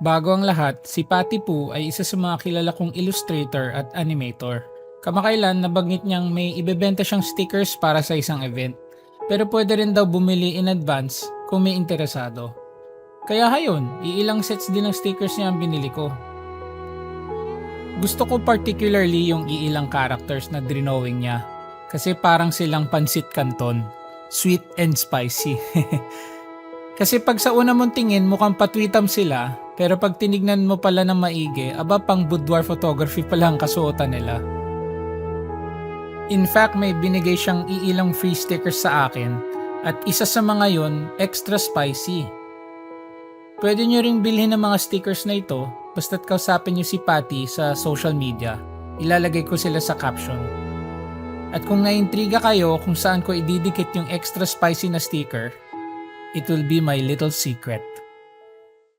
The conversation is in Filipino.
Bago ang lahat, si Patty Poo ay isa sa mga kilala kong illustrator at animator. Kamakailan nabanggit niyang may ibebenta siyang stickers para sa isang event. Pero pwede rin daw bumili in advance kung may interesado. Kaya hayon, iilang sets din ng stickers niya ang binili ko. Gusto ko particularly yung iilang characters na drawing niya. Kasi parang silang pansit canton. Sweet and spicy. Kasi pag sa una mong tingin mukhang patwitam sila, pero pag tinignan mo pala ng maigi, aba pang boudoir photography pala ang kasuotan nila. In fact, may binigay siyang iilang free stickers sa akin at isa sa mga yon extra spicy. Pwede nyo ring bilhin ng mga stickers na ito basta't kausapin nyo si Patty sa social media. Ilalagay ko sila sa caption. At kung naintriga kayo kung saan ko ididikit yung extra spicy na sticker, it will be my little secret.